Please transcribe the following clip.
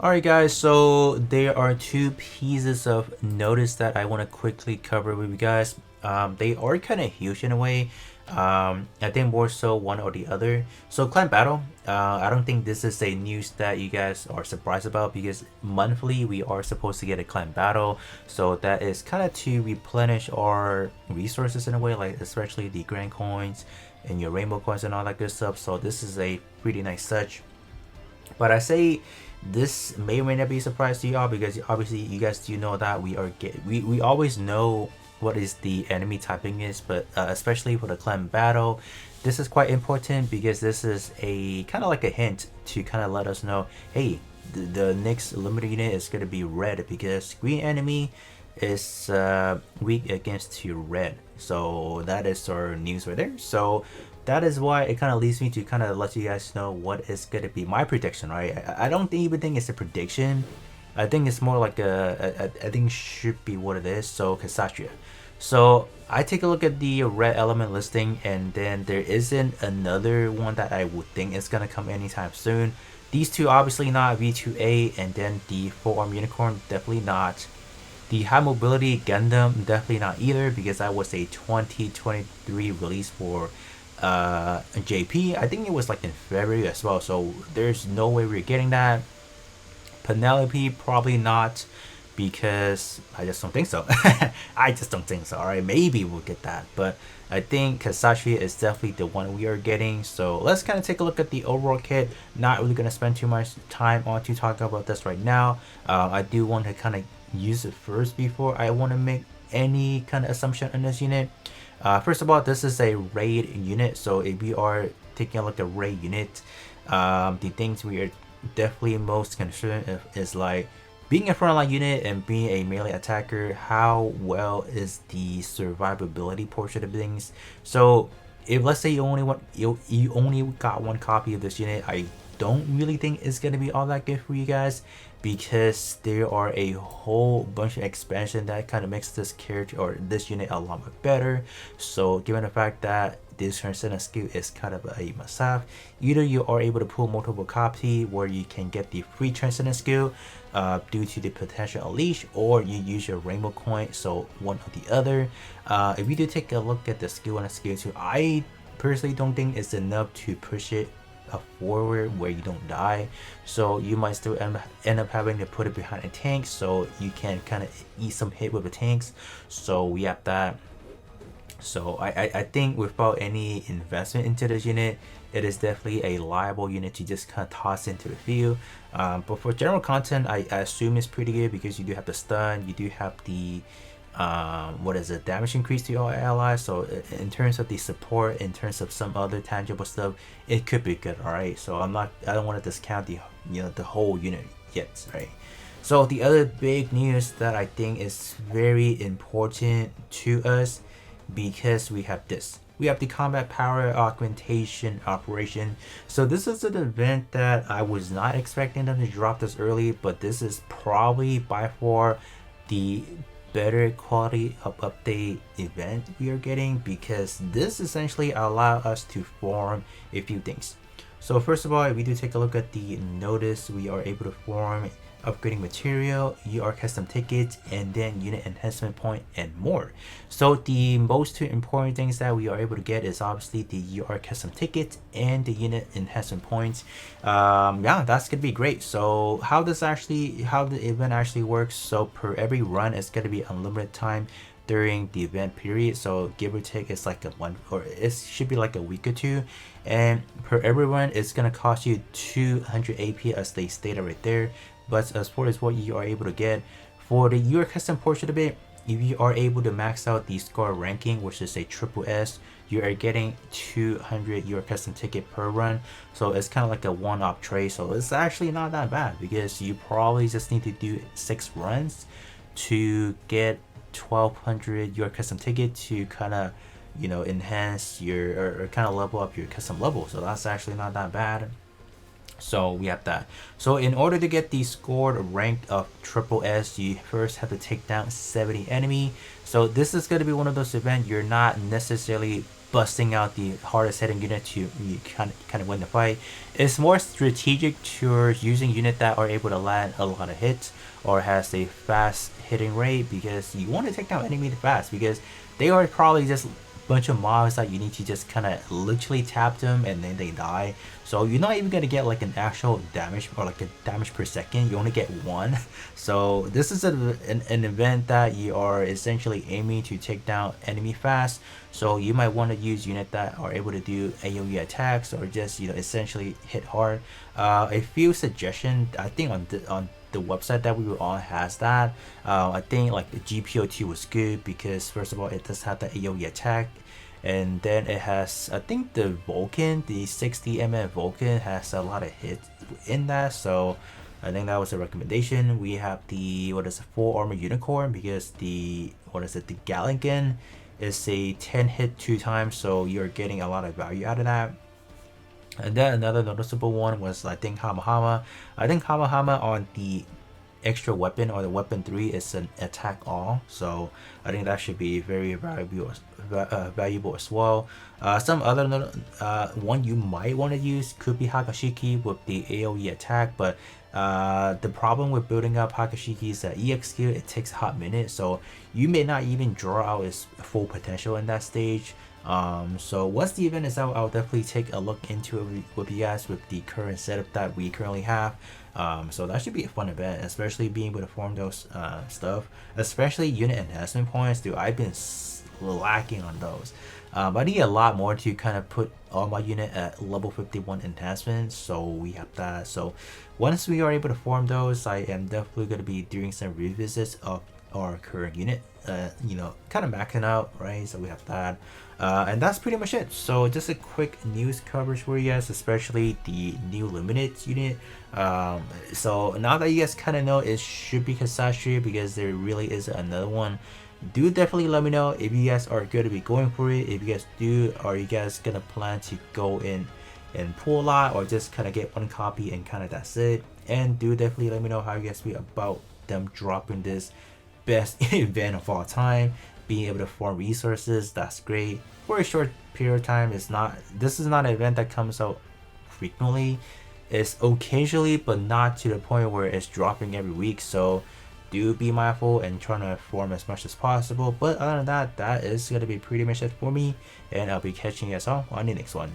Alright guys, so there are two pieces of notice that I want to quickly cover with you guys. They are kind of huge in a way. I think more so one or the other. So clan battle, I don't think this is a news that you guys are surprised about because monthly we are supposed to get a clan battle. So that is kind of to replenish our resources in a way, like especially the grand coins and your rainbow coins and all that good stuff. So this is a pretty nice touch. But I say this may or may not be a surprise to y'all because obviously you guys do know that we always know what is the enemy typing is, but especially for the clan battle, this is quite important because this is a kind of like a hint to kind of let us know, hey, the next limited unit is going to be red because green enemy is weak against your red. So that is our news right there. So that is why it kind of leads me to kind of let you guys know what is going to be my prediction, right? I don't even think it's a prediction. I think it's more like I think should be what it is. So Kshatriya. So I take a look at the red element listing, and then there isn't another one that I would think is gonna come anytime soon. These two obviously not V2A, and then the full arm unicorn definitely not. The high mobility Gundam definitely not either because that was a 2023 release for JP. I think it was like in February as well, so there's no way we're getting that. Penelope probably not because I just don't think so. I just don't think so. Alright, maybe we'll get that, but I think Kshatriya is definitely the one we are getting. So let's kind of take a look at the overall kit. Not really going to spend too much time on to talk about this right now. I do want to kind of use it first before I want to make any kind of assumption on this unit. First of all, this is a raid unit, so if we are taking a look at raid unit, the things we are definitely most concerned is like being a frontline unit and being a melee attacker. How well is the survivability portion of things? So if let's say you only got one copy of this unit, I don't really think it's gonna be all that good for you guys because there are a whole bunch of expansion that kind of makes this character or this unit a lot more better. So given the fact that this transcendent skill is kind of a must-have, either you are able to pull multiple copy where you can get the free transcendent skill due to the potential unleash, or you use your rainbow coin, so one or the other. If you do take a look at the skill 1 and skill 2, I personally don't think it's enough to push it forward where you don't die, so you might still end up having to put it behind a tank so you can kind of eat some hit with the tanks. So we have that. So I think without any investment into this unit, it is definitely a liable unit to just kind of toss into the field. But for general content, I assume it's pretty good because you do have the stun, you do have the what is it, damage increase to your allies. So in terms of the support, in terms of some other tangible stuff, it could be good. All right, so I don't want to discount the the whole unit yet, right? So the other big news that I think is very important to us, because we have this. We have the combat power augmentation operation. So this is an event that I was not expecting them to drop this early, but this is probably by far the better quality of update event we are getting, because this essentially allow us to form a few things. So first of all, if we do take a look at the notice, we are able to form upgrading material, UR custom tickets, and then unit enhancement point and more. So the most two important things that we are able to get is obviously the UR custom tickets and the unit enhancement points. Yeah, that's gonna be great. So how the event actually works, so per every run it's gonna be unlimited time during the event period, so give or take it's like a one, or it should be like a week or two, and per every run it's gonna cost you 200 AP as they stated right there. But as far as what you are able to get for the your custom portion of it, if you are able to max out the score ranking, which is a triple S, you are getting 200 your custom ticket per run. So it's kind of like a one-off trade, so it's actually not that bad because you probably just need to do 6 runs to get 1200 your custom ticket to kind of enhance your or kind of level up your custom level. So that's actually not that bad. So we have that. So in order to get the scored rank of triple S, you first have to take down 70 enemy. So this is going to be one of those events you're not necessarily busting out the hardest hitting unit to you kind of win the fight. It's more strategic towards using unit that are able to land a lot of hits or has a fast hitting rate, because you want to take down enemy fast, because they are probably just bunch of mobs that you need to just kind of literally tap them and then they die. So you're not even gonna get like an actual damage or like a damage per second. You only get one. So this is an event that you are essentially aiming to take down enemy fast. So you might want to use unit that are able to do AoE attacks or just essentially hit hard. A few suggestions I think on the website that we were on has that. I think like the GPO2 was good because first of all it does have the AoE attack, and then it has, I think the Vulcan, the 60mm Vulcan has a lot of hits in that, so I think that was a recommendation. We have the full armor unicorn because the the Galligan is a 10 hit 2 times, so you're getting a lot of value out of that. And then another noticeable one was I think Hamahama. I think Hamahama on the extra weapon or the weapon 3 is an attack all, so I think that should be very valuable as well. Some other one you might want to use could be Hakashiki with the AoE attack, but the problem with building up Hakashiki's EX skill, it takes a hot minute, so you may not even draw out its full potential in that stage. So once the event is out, I'll definitely take a look into it with you guys with the current setup that we currently have. So that should be a fun event, especially being able to form those stuff, especially unit enhancement points. Dude, I've been lacking on those. I need a lot more to kind of put all my unit at level 51 enhancement, so we have that. So once we are able to form those, I am definitely going to be doing some revisits of our current unit, kind of maxing out, right? So we have that, and that's pretty much it. So just a quick news coverage for you guys, especially the new Luminate unit. So now that you guys kind of know, it should be Kshatriya because there really is another one. Do definitely let me know if you guys are going to be going for it. If you guys do, are you guys gonna plan to go in and pull a lot, or just kind of get one copy and kind of that's it? And do definitely let me know how you guys feel about them dropping this best event of all time, being able to form resources. That's great for a short period of time. This is not an event that comes out frequently. It's occasionally, but not to the point where it's dropping every week, so do be mindful and trying to form as much as possible. But other than that, that is going to be pretty much it for me, and I'll be catching you guys all on the next one.